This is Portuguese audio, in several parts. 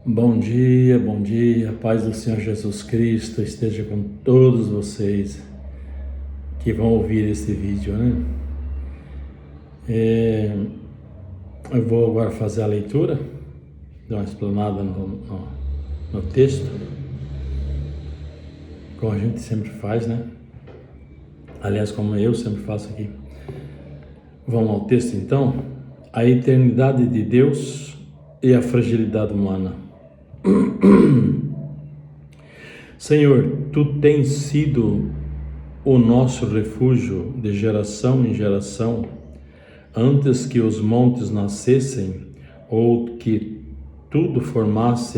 Bom dia, a paz do Senhor Jesus Cristo esteja com todos vocês que vão ouvir esse vídeo, né? Eu vou agora fazer a leitura, dar uma explanada no texto, como a gente sempre faz, né? Aliás, como eu sempre faço aqui. Vamos ao texto então. A eternidade de Deus e a fragilidade humana. Senhor, Tu tens sido o nosso refúgio de geração em geração, antes que os montes nascessem, ou que Tu formasses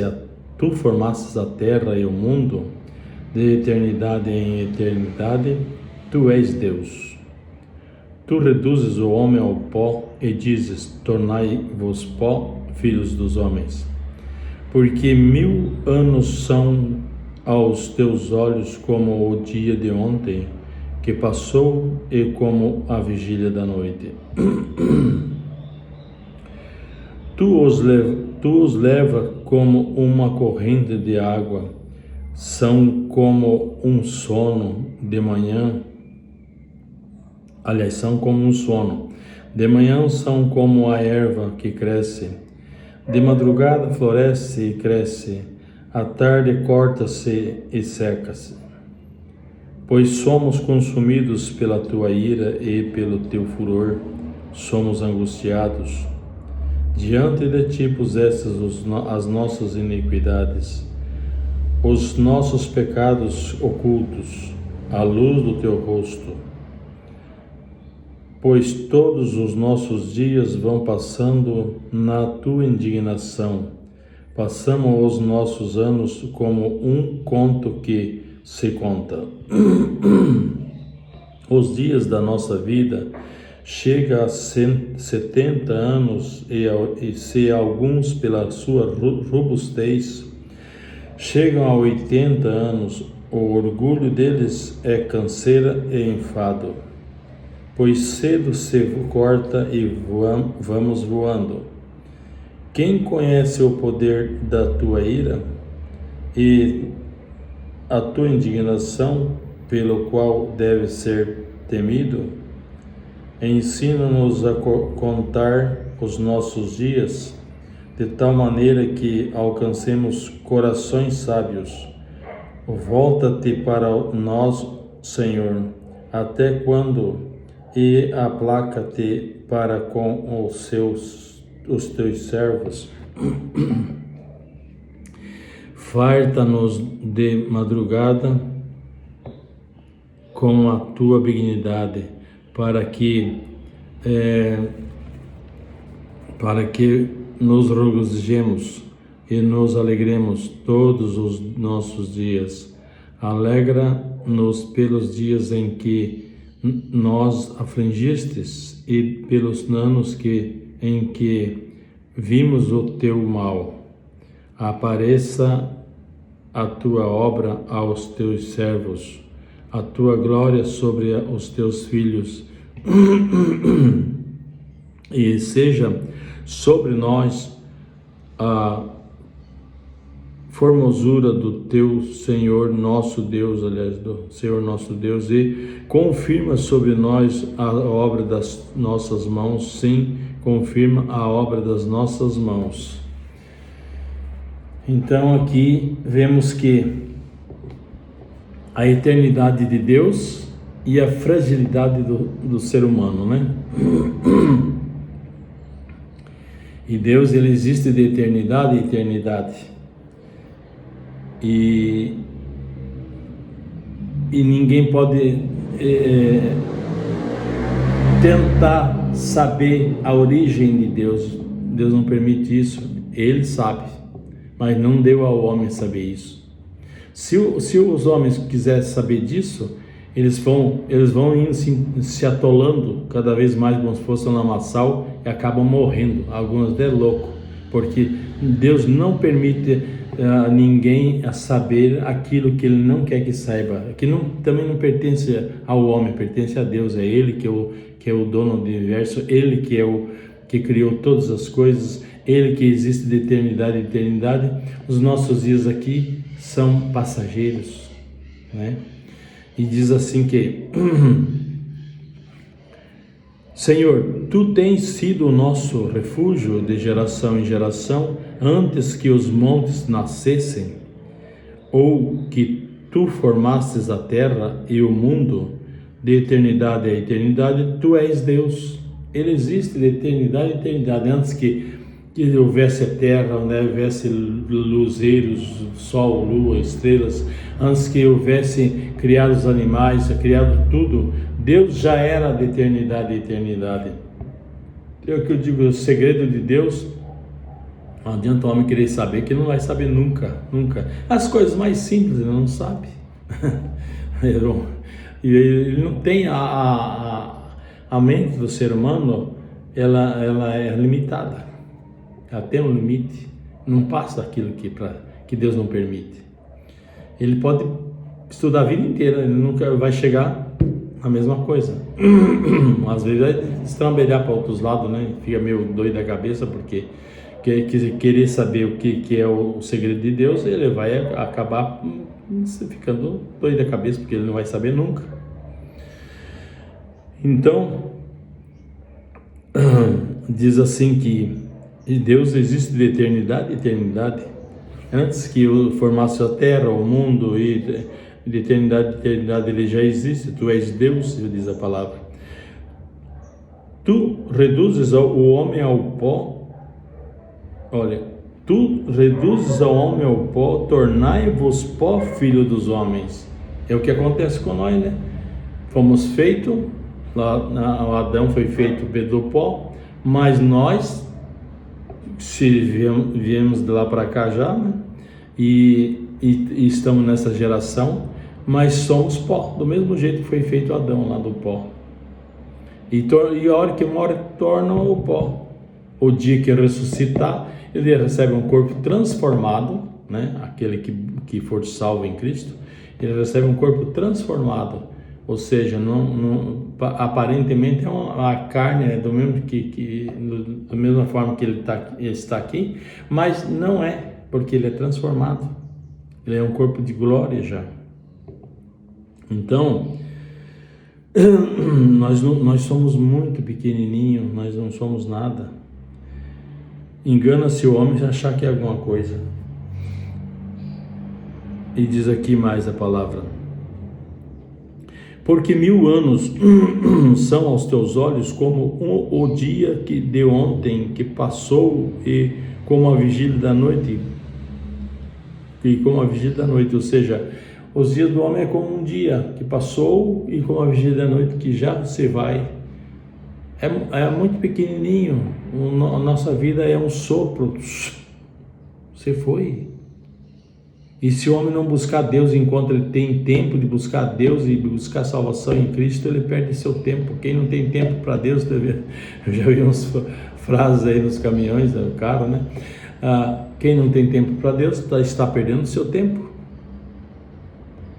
a terra e o mundo, de eternidade em eternidade, Tu és Deus. Tu reduzes o homem ao pó e dizes: tornai-vos pó, filhos dos homens. Porque 1000 anos são aos teus olhos como o dia de ontem, que passou, e como a vigília da noite. Tu os leva como uma corrente de água, são como um sono de manhã. Aliás, são como um sono. De manhã são como a erva que cresce. De madrugada floresce e cresce, à tarde corta-se e seca-se. Pois somos consumidos pela tua ira e pelo teu furor, somos angustiados. Diante de ti pusestes as nossas iniquidades, os nossos pecados ocultos, à luz do teu rosto. Pois todos os nossos dias vão passando na tua indignação. Passamos os nossos anos como um conto que se conta. Os dias da nossa vida chegam a 70 anos e se alguns pela sua robustez chegam a 80 anos, o orgulho deles é canseira e enfado. Pois cedo se corta e vamos voando. Quem conhece o poder da tua ira e a tua indignação, pelo qual deve ser temido? Ensina-nos a contar os nossos dias, de tal maneira que alcancemos corações sábios. Volta-te para nós, Senhor, até quando? E aplaca-te para com os teus servos. Farta-nos de madrugada com a tua benignidade, para que nos regozijemos e nos alegremos todos os nossos dias. Alegra-nos pelos dias em que nós afligistes e pelos anos em que vimos o teu mal. Apareça a tua obra aos teus servos, a tua glória sobre os teus filhos, e seja sobre nós a formosura do teu Senhor nosso Deus, do Senhor nosso Deus, e confirma sobre nós a obra das nossas mãos. Sim, confirma a obra das nossas mãos. Então aqui vemos que a eternidade de Deus e a fragilidade do ser humano, né? E Deus, ele existe de eternidade e eternidade. E ninguém pode tentar saber a origem de Deus. Deus não permite isso. Ele sabe, mas não deu ao homem saber isso. Se os homens quisessem saber disso, eles vão indo se atolando cada vez mais como se fosse um lamaçal e acabam morrendo. Alguns até loucos, porque Deus não permite ninguém a saber aquilo que ele não quer que saiba, que também não pertence ao homem, pertence a Deus. É ele que é o dono do universo, ele que é o que criou todas as coisas, Ele que existe de eternidade em eternidade. Os nossos dias aqui são passageiros, né? E diz assim que Senhor, Tu tens sido o nosso refúgio de geração em geração, antes que os montes nascessem, ou que Tu formastes a terra e o mundo, de eternidade a eternidade, Tu és Deus. Ele existe de eternidade a eternidade, antes que houvesse a terra, né, houvesse luzeiros, sol, lua, estrelas, antes que houvesse criado os animais, criado tudo, Deus já era de eternidade a eternidade. É o que eu digo, o segredo de Deus, não adianta o homem querer saber, que não vai saber nunca, nunca. As coisas mais simples ele não sabe. Ele não tem a mente do ser humano, ela é limitada. Ela tem um limite, não passa daquilo que Deus não permite. Ele pode estudar a vida inteira, ele nunca vai chegar na mesma coisa. Às vezes vai estrambelhar para outros lados, né? Fica meio doido da cabeça, porque querer saber o que é o segredo de Deus, ele vai acabar ficando doido da cabeça, porque ele não vai saber nunca. Então, diz assim que Deus existe de eternidade a eternidade. Antes que formasse a terra, o mundo, e de eternidade a eternidade ele já existe. Tu és Deus, diz a palavra. Tu reduzes o homem ao pó. Olha, Tu reduzes ao homem ao pó, tornai-vos pó, filho dos homens. É o que acontece com nós, né? Fomos feitos, o Adão foi feito do pó, mas nós, se viemos de lá para cá já, né? E estamos nessa geração, mas somos pó, do mesmo jeito que foi feito Adão lá do pó. E a hora que uma hora torna o pó. O dia que ressuscitar, ele recebe um corpo transformado, né? Aquele que for salvo em Cristo, ele recebe um corpo transformado. Ou seja, aparentemente a carne é do mesmo da mesma forma que ele está aqui, mas não é, porque ele é transformado. Ele é um corpo de glória já. Então, nós somos muito pequenininhos, nós não somos nada. Engana-se o homem a achar que é alguma coisa. E diz aqui mais a palavra: porque 1000 anos são aos teus olhos como o dia de ontem que passou, e como a vigília da noite. Ou seja, os dias do homem é como um dia que passou, e como a vigília da noite que já se vai. É muito pequenininho. A nossa vida é um sopro. Você foi. E se o homem não buscar Deus enquanto ele tem tempo de buscar Deus e buscar salvação em Cristo, ele perde seu tempo. Quem não tem tempo para Deus, eu já vi umas frases aí nos caminhões, do carro, né? Quem não tem tempo para Deus está perdendo seu tempo.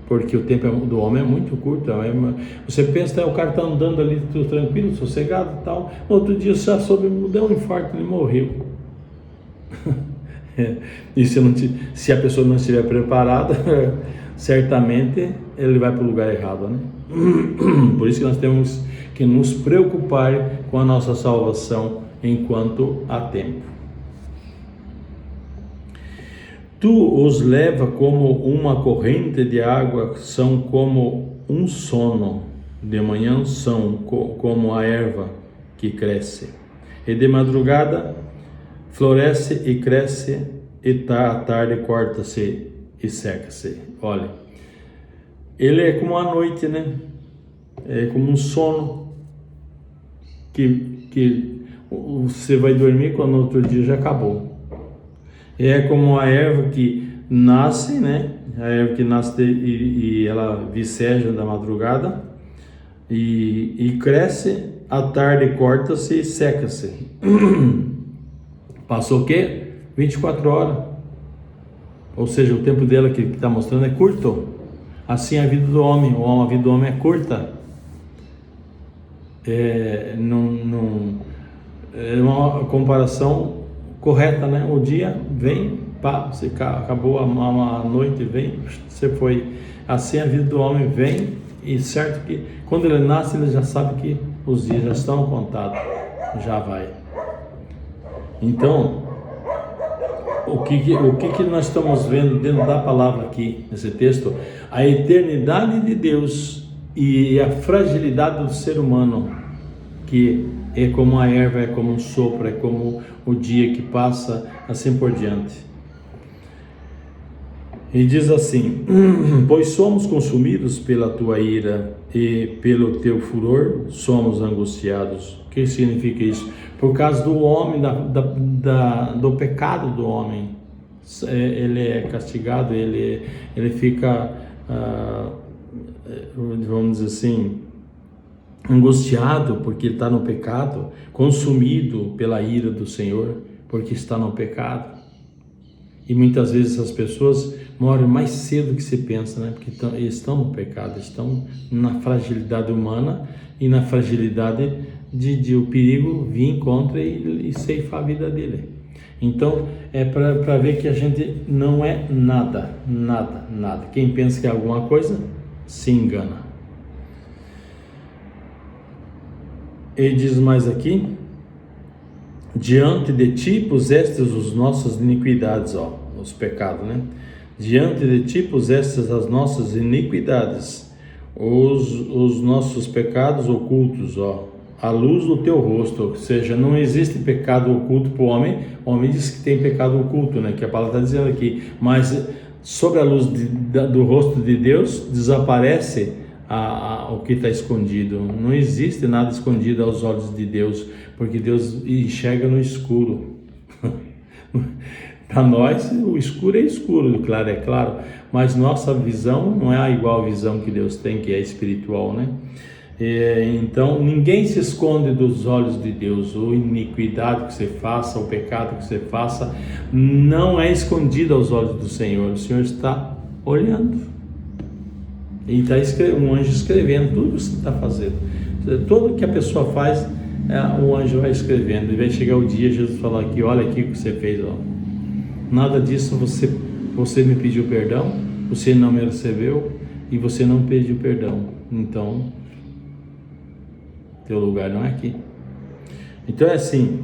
Porque o tempo do homem é muito curto. Você pensa, o cara está andando ali tudo tranquilo, sossegado e tal. No outro dia já soube, deu um infarto, ele morreu. E se a pessoa não estiver preparada, certamente ele vai para o lugar errado, né? Por isso que nós temos que nos preocupar com a nossa salvação enquanto há tempo. Tu os leva como uma corrente de água, são como um sono, de manhã são como a erva que cresce, e de madrugada floresce e cresce, e à tarde corta-se e seca-se. Olha, ele é como a noite, né? É como um sono que você vai dormir quando no outro dia já acabou. É como a erva que nasce, né? A erva que nasce e ela viceja da madrugada e cresce, à tarde corta-se e seca-se. Passou o quê? 24 horas. Ou seja, o tempo dela que está mostrando é curto. Assim é a vida do homem. A vida do homem é curta. É uma comparação correta, né? O dia vem, pá, você acabou a noite, vem, você foi. Assim a vida do homem vem, e certo que quando ele nasce, ele já sabe que os dias já estão contados, já vai. Então, o que nós estamos vendo dentro da palavra aqui, nesse texto? A eternidade de Deus e a fragilidade do ser humano, que é como a erva, é como um sopro, é como o dia que passa, assim por diante. E diz assim: pois somos consumidos pela tua ira e pelo teu furor somos angustiados. O que significa isso? Por causa do homem, do pecado do homem. Ele é castigado, ele fica, vamos dizer assim, angustiado porque está no pecado, consumido pela ira do Senhor porque está no pecado. E muitas vezes as pessoas morrem mais cedo que se pensa, né? Porque estão no pecado, estão na fragilidade humana e na fragilidade de o perigo vir contra e ceifar a vida dele. Então é para ver que a gente não é nada. Quem pensa que é alguma coisa se engana. Ele diz mais aqui: diante de ti pusestes as nossas iniquidades, os pecados, né? Diante de ti pusestes as nossas iniquidades, os nossos pecados ocultos, à luz do teu rosto. Ou seja, não existe pecado oculto para o homem. O homem diz que tem pecado oculto, né? Que a palavra está dizendo aqui. Mas sobre a luz do rosto de Deus desaparece o que está escondido. Não existe nada escondido aos olhos de Deus, porque Deus enxerga no escuro. Para nós, o escuro é escuro, o claro é claro, mas nossa visão não é igual à visão que Deus tem, que é espiritual, né? Então, ninguém se esconde dos olhos de Deus. A iniquidade que você faça, o pecado que você faça, não é escondido aos olhos do Senhor. O Senhor está olhando. E está um anjo escrevendo tudo que você está fazendo. Tudo que a pessoa faz, o anjo vai escrevendo. E vai chegar o dia, Jesus falar aqui: olha aqui o que você fez, nada disso você me pediu perdão, você não me recebeu e você não pediu perdão. Então, teu lugar não é aqui. Então é assim,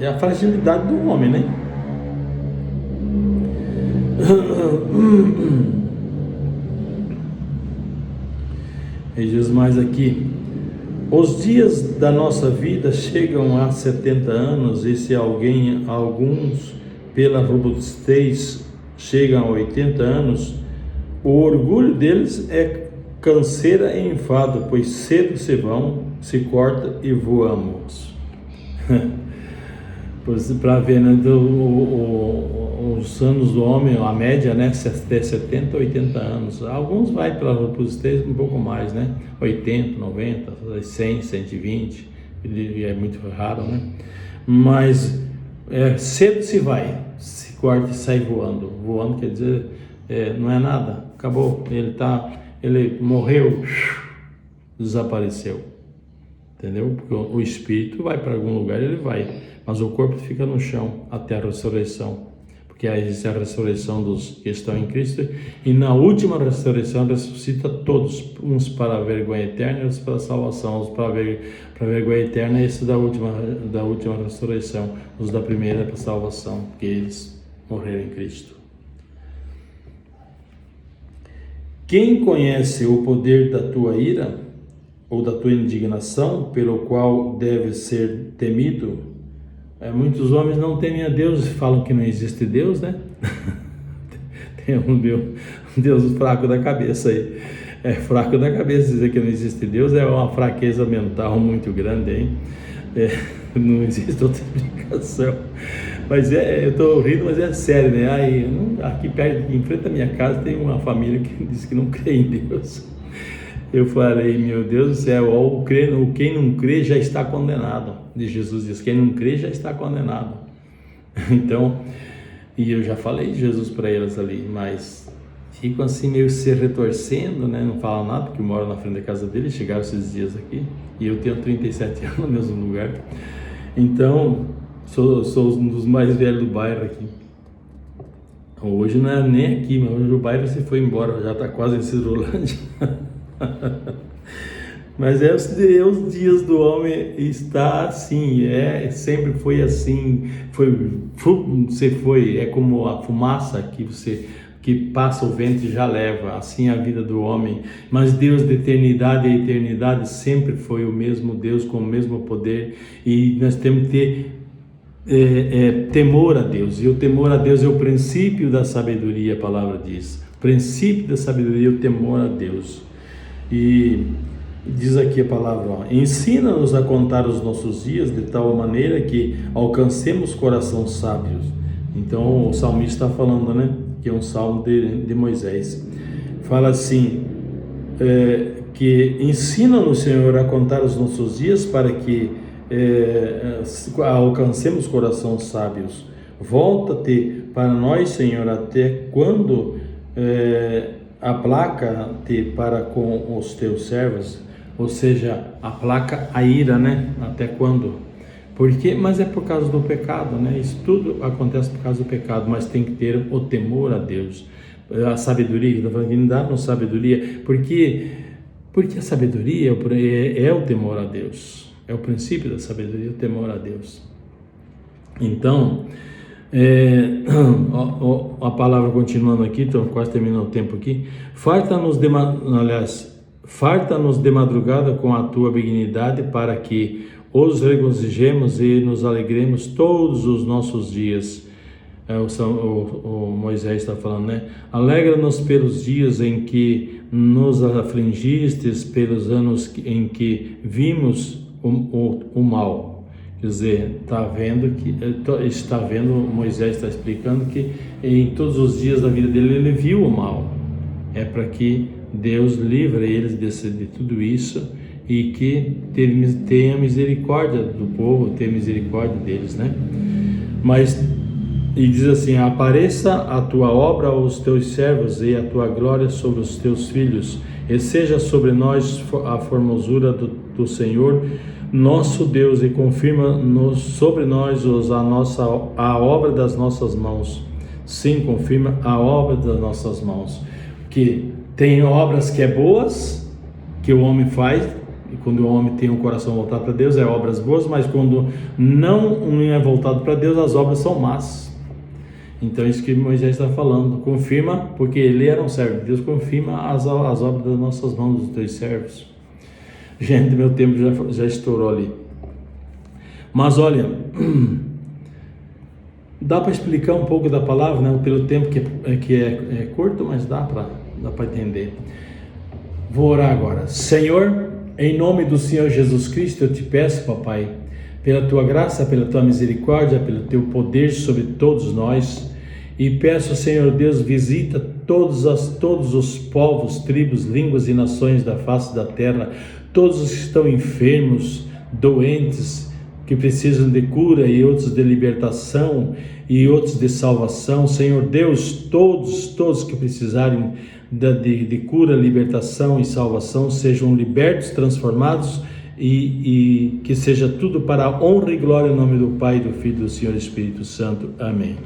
é a fragilidade do homem, né? Ele diz mais aqui: os dias da nossa vida chegam a 70 anos, e se alguns pela robustez chegam a 80 anos, o orgulho deles é canseira e enfado, pois cedo se vão, se corta e voamos. Para ver, né, os anos do homem, a média, né, até 70, 80 anos. Alguns vai pela robustez um pouco mais, né, 80, 90, 100, 120, é muito raro, né, mas cedo se vai, se corta e sai voando. Voando quer dizer, não é nada, acabou, ele morreu, desapareceu, entendeu? Porque o espírito vai para algum lugar, ele vai, mas o corpo fica no chão até a ressurreição, porque existe a ressurreição dos que estão em Cristo, e na última ressurreição ressuscita todos, uns para a vergonha eterna e outros para a salvação. Os para a vergonha eterna, esse da última ressurreição, os da primeira para a salvação, porque eles morreram em Cristo. Quem conhece o poder da tua ira ou da tua indignação, pelo qual deve ser temido? Muitos homens não temem a Deus e falam que não existe Deus, né? Tem um Deus fraco da cabeça aí. É fraco da cabeça dizer que não existe Deus, é uma fraqueza mental muito grande, hein? Não existe outra explicação. Mas eu estou rindo, mas é sério, né? Aqui perto, em frente à minha casa, tem uma família que diz que não crê em Deus. Eu falei: meu Deus do céu, quem não crê já está condenado. Jesus diz: quem não crê já está condenado. Então, e eu já falei de Jesus para eles ali, mas ficam assim meio se retorcendo, né? Não falam nada, porque moram na frente da casa dele, chegaram esses dias aqui, e eu tenho 37 anos no mesmo lugar. Então, Sou um dos mais velhos do bairro aqui. Hoje não é nem aqui, mas hoje o bairro se foi embora, já está quase em Cirolândia. Mas os dias do homem está assim, sempre foi assim, é como a fumaça que passa o vento e já leva, assim a vida do homem. Mas Deus da eternidade a eternidade sempre foi o mesmo Deus com o mesmo poder, e nós temos que ter temor a Deus, e o temor a Deus é o princípio da sabedoria, a palavra diz. O princípio da sabedoria é o temor a Deus. E diz aqui a palavra, ensina-nos a contar os nossos dias de tal maneira que alcancemos corações sábios. Então o salmista está falando, né? Que é um salmo de Moisés. Fala assim, que ensina-nos, Senhor, a contar os nossos dias para que alcancemos corações sábios. Volta-te para nós, Senhor, até quando aplaca-te para com os teus servos. Ou seja, aplaca a ira, né? Até quando? Porque, mas é por causa do pecado, né? Isso tudo acontece por causa do pecado, mas tem que ter o temor a Deus. A sabedoria, que está falando que dá-nos sabedoria, porque a sabedoria é o temor a Deus. É o princípio da sabedoria, o temor a Deus. Então, a palavra continuando aqui, estou quase terminando o tempo aqui. Farta-nos de madrugada com a tua benignidade, para que os regozijemos e nos alegremos todos os nossos dias. O Moisés está falando, né? Alegra-nos pelos dias em que nos afligistes, pelos anos em que vimos o mal. Quer dizer, está vendo, Moisés está explicando que em todos os dias da vida dele ele viu o mal. É para que Deus livre eles de tudo isso, e que tenha misericórdia do povo, tenha misericórdia deles, né? E diz assim, apareça a tua obra aos teus servos e a tua glória sobre os teus filhos, e seja sobre nós a formosura do Senhor, nosso Deus, e confirma sobre nós a obra das nossas mãos. Sim, confirma a obra das nossas mãos. Que tem obras que é boas, que o homem faz, e quando o homem tem um coração voltado para Deus, é obras boas, mas quando não é voltado para Deus, as obras são más. Então isso que Moisés está falando, confirma, porque ele era um servo de Deus, confirma as obras das nossas mãos, dos teus servos. Gente, meu tempo já estourou ali. Mas olha, dá para explicar um pouco da palavra, né? Pelo tempo que é curto, mas dá para entender. Vou orar agora. Senhor, em nome do Senhor Jesus Cristo, eu te peço, papai, pela tua graça, pela tua misericórdia, pelo teu poder sobre todos nós, e peço, Senhor Deus, visita todos os povos, tribos, línguas e nações da face da terra, todos os que estão enfermos, doentes, que precisam de cura, e outros de libertação, e outros de salvação. Senhor Deus, todos que precisarem de cura, libertação e salvação, sejam libertos, transformados, e que seja tudo para a honra e glória em nome do Pai, do Filho e do Senhor Espírito Santo. Amém.